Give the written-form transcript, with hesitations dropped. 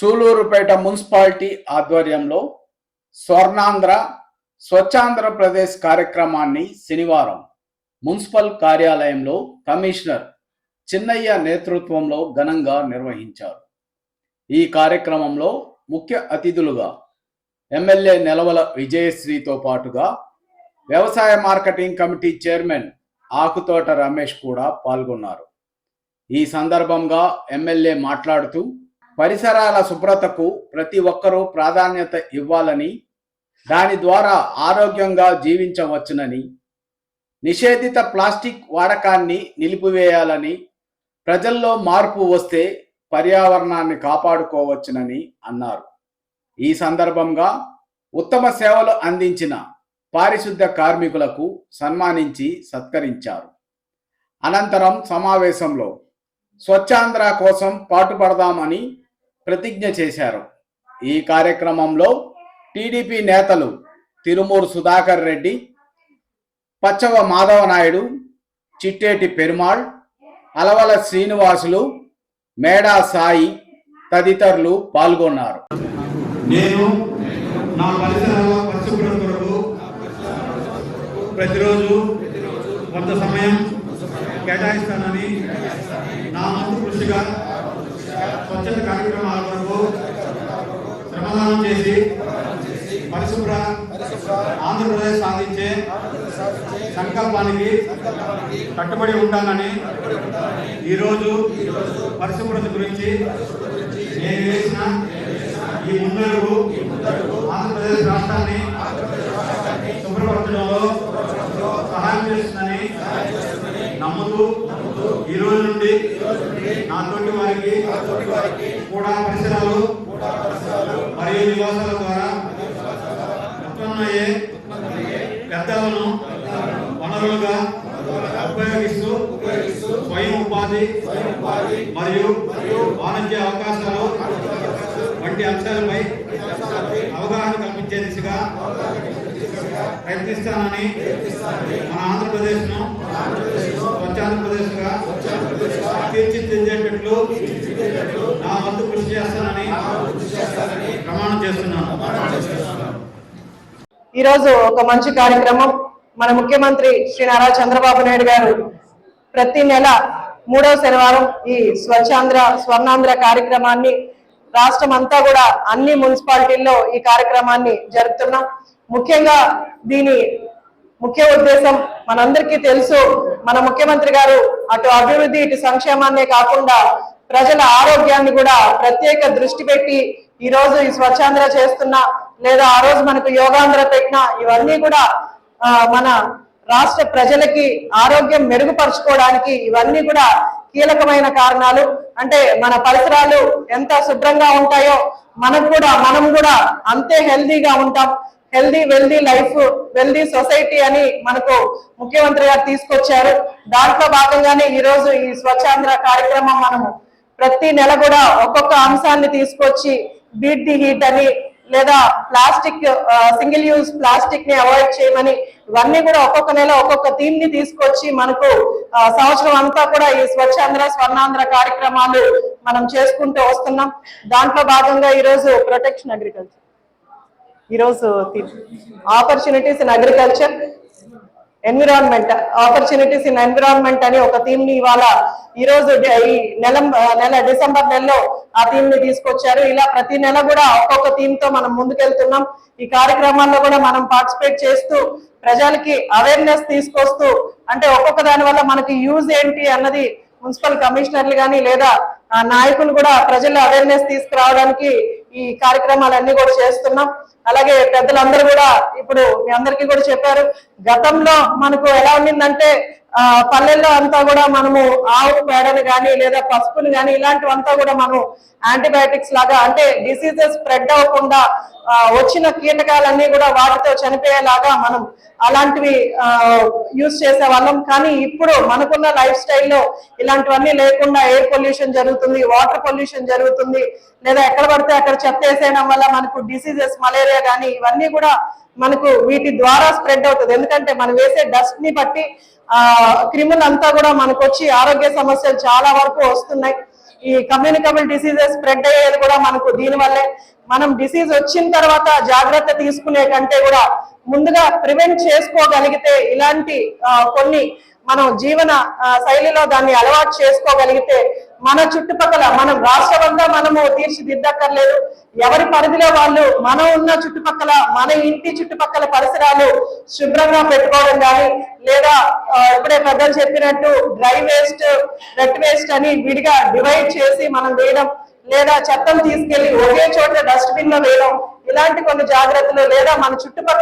Sullurpeta municipality ఆధ్వర్యంలో స్వర్ణాంధ్ర స్వచ్ఛాంధ్రప్రదేశ్ కార్యక్రమాన్ని శనివారం మున్సిపల్ కార్యాలయంలో కమిషనర్ చిన్నయ్య నేతృత్వంలో ఘనంగా నిర్వహించారు. ఈ కార్యక్రమంలో ముఖ్య అతిథులుగా ఎమ్మెల్యే నెలవల విజయశ్రీతో పాటుగా వ్యవసాయ marketing committee chairman Akuthota Ramesh కూడా పాల్గొన్నారు. ఈ సందర్భంగా ఎమ్మెల్యే మాట్లాడుతూ పరిసరాల శుభ్రతకు ప్రతి ఒక్కరూ ప్రాధాన్యత ఇవ్వాలని, దాని ద్వారా ఆరోగ్యంగా జీవించవచ్చునని, నిషేధిత ప్లాస్టిక్ వాడకాన్ని నిలిపివేయాలని, ప్రజల్లో మార్పు వస్తే పర్యావరణాన్ని కాపాడుకోవచ్చునని అన్నారు. ఈ సందర్భంగా ఉత్తమ సేవలు అందించిన పారిశుద్ధ కార్మికులకు సన్మానించి సత్కరించారు. అనంతరం సమావేశంలో స్వచ్ఛాంధ్ర కోసం పాటుపడదామని ప్రతిజ్ఞ చేశారు. ఈ కార్యక్రమంలో టీడీపీ నేతలు తిరుమూరు సుధాకర్ రెడ్డి, పచ్చవ మాధవ నాయుడు, చిట్టేటి పెరుమాళ్, అలవల శ్రీనివాసులు, మేడా సాయి తదితరులు పాల్గొన్నారు. నేను నా పరిసరాల పరిశుభ్రత కొరకు ప్రతిరోజు కొంత సమయం కేటాయిస్తానని, నా వంతు కృషిగా స్వచ్ఛత కార్యక్రమాల కొరకు శ్రమదానం చేసి పరిశుభ్ర ఆంధ్రప్రదేశ్ సాధించే సంకల్పానికి కట్టుబడి ఉంటానని, ఈరోజు పరిశుభ్రత గురించి నేను వేసిన ఈ ముందడుగు ఆంధ్రప్రదేశ్ రాష్ట్రాన్ని శుభ్రపరచడంలో సహాయం చేస్తుందని నమ్ముతూ ఈ రోజు నుండి నా తోటి వారికి కూడా పరిసరాలు మరియు నివాసాల ద్వారా ఉత్పన్నమయ్యే వ్యర్థాలను వనరులుగా ఉపయోగిస్తూ స్వయం ఉపాధి మరియు వాణిజ్య అవకాశాలు వంటి అంశాలపై అవగాహన కల్పించే దిశగా ప్రయత్నిస్తానని, మన ఆంధ్రప్రదేశ్ను స్వచ్ఛాంధ్రప్రదేశ్గా తీర్చిదిద్దేటట్లు నా వంతు కృషి చేస్తానని ప్రమాణం చేస్తున్నాను. ఈరోజు ఒక మంచి కార్యక్రమం. మన ముఖ్యమంత్రి శ్రీ నారా చంద్రబాబు నాయుడు గారు ప్రతి నెల 3వ శనివారం ఈ స్వర్ణాంధ్ర కార్యక్రమాన్ని రాష్ట్రం అంతా కూడా అన్ని మున్సిపాలిటీల్లో ఈ కార్యక్రమాన్ని జరుపుతున్నాం. ముఖ్యంగా దీని ముఖ్య ఉద్దేశం మనందరికీ తెలుసు. మన ముఖ్యమంత్రి గారు అటు అభివృద్ధి ఇటు సంక్షేమాన్నే కాకుండా ప్రజల ఆరోగ్యాన్ని కూడా ప్రత్యేక దృష్టి పెట్టి ఈ రోజు ఈ స్వచ్ఛాంధ్ర చేస్తున్నా, లేదా ఆ రోజు మనకు యోగాంధ్ర పెట్టినా, ఇవన్నీ కూడా మన రాష్ట్ర ప్రజలకి ఆరోగ్యం మెరుగుపరచుకోవడానికి ఇవన్నీ కూడా కీలకమైన కారణాలు. అంటే మన పరిసరాలు ఎంత శుభ్రంగా ఉంటాయో మనం కూడా అంతే హెల్దీగా ఉంటాం. Healthy wealthy life, wealthy society అని మనకు ముఖ్యమంత్రి గారు తీసుకొచ్చారు. దాంట్లో భాగంగానే ఈ రోజు ఈ స్వచ్ఛాంధ్ర కార్యక్రమం మనము ప్రతి నెల కూడా ఒక్కొక్క అంశాన్ని తీసుకొచ్చి బీట్ ది హీట్ అని, లేదా ప్లాస్టిక్ సింగిల్ యూజ్ ప్లాస్టిక్ ని అవాయిడ్ చేయమని, ఇవన్నీ కూడా ఒక్కొక్క నెల ఒక్కొక్క థీమ్ ని తీసుకొచ్చి మనకు సంవత్సరం అంతా కూడా ఈ స్వచ్ఛాంధ్ర స్వర్ణాంధ్ర కార్యక్రమాలు మనం చేసుకుంటూ వస్తున్నాం. దాంట్లో భాగంగా ఈరోజు ప్రొటెక్షన్ అగ్రికల్చర్, ఈరోజు opportunities in agriculture, environment, opportunities in environment అని ఒక థీమ్ ని ఇవాళ ఈరోజు ఈ నెల డిసెంబర్ నెలలో ఆ థీమ్ ని తీసుకొచ్చారు. ఇలా ప్రతి నెల కూడా ఒక్కొక్క థీమ్ తో మనం ముందుకెళ్తున్నాం. ఈ కార్యక్రమాల్లో కూడా మనం పార్టిసిపేట్ చేస్తూ ప్రజలకి అవేర్నెస్ తీసుకొస్తూ, అంటే ఒక్కొక్క దాని వల్ల మనకి యూజ్ ఏంటి అన్నది మున్సిపల్ కమిషనర్లు కానీ లేదా నాయకులు కూడా ప్రజల్లో అవేర్నెస్ తీసుకురావడానికి ఈ కార్యక్రమాలన్నీ కూడా చేస్తున్నాం. అలాగే పెద్దలందరూ కూడా ఇప్పుడు మీ అందరికీ కూడా చెప్పారు. గతంలో మనకు ఎలా ఉండిందంటే పల్లెల్లో అంతా కూడా మనము ఆవు పేడను కానీ లేదా పసుపుని కానీ ఇలాంటివంతా కూడా మనం యాంటీబయాటిక్స్ లాగా, అంటే డిసీజెస్ స్ప్రెడ్ అవ్వకుండా వచ్చిన కీటకాలన్నీ కూడా వాటితో చనిపోయేలాగా మనం అలాంటివి యూజ్ చేసే వాళ్ళం. కానీ ఇప్పుడు మనకున్న లైఫ్ స్టైల్లో ఇలాంటివన్నీ లేకుండా ఎయిర్ పొల్యూషన్ జరుగుతుంది, వాటర్ పొల్యూషన్ జరుగుతుంది, లేదా ఎక్కడ పడితే అక్కడ చెత్త వేసేయడం వల్ల మనకు డిసీజెస్, మలేరియా కానీ ఇవన్నీ కూడా మనకు వీటి ద్వారా స్ప్రెడ్ అవుతుంది. ఎందుకంటే మనం వేసే డస్ట్ ని బట్టి క్రిములు అంతా కూడా మనకు వచ్చి ఆరోగ్య సమస్యలు చాలా వరకు వస్తున్నాయి. ఈ కమ్యూనికబుల్ డిసీజెస్ స్ప్రెడ్ అయ్యేది కూడా మనకు దీనివల్లే. మనం డిసీజ్ వచ్చిన తర్వాత జాగ్రత్త తీసుకునే కంటే కూడా ముందుగా ప్రివెంట్ చేసుకోగలిగితే, ఇలాంటి కొన్ని మనం జీవన శైలిలో దాన్ని అలవాటు చేసుకోగలిగితే మన చుట్టుపక్కల, మనం రాష్ట్రమంతా మనము తీర్చిదిద్దక్కర్లేదు, ఎవరి పరిధిలో వాళ్ళు మనం ఉన్న చుట్టుపక్కల, మన ఇంటి చుట్టుపక్కల పరిసరాలు శుభ్రంగా పెట్టుకోవడం కానీ, లేదా ఇప్పుడే పెద్దలు చెప్పినట్టు డ్రై వేస్ట్, వెట్ వేస్ట్ అని విడిగా డివైడ్ చేసి మనం వేయడం, లేదా చెత్తను తీసుకెళ్లి ఒకే చోట డస్ట్బిన్ లో వేయడం, ఇలాంటి కొన్ని జాగ్రత్తలు, లేదా మన చుట్టుపక్కల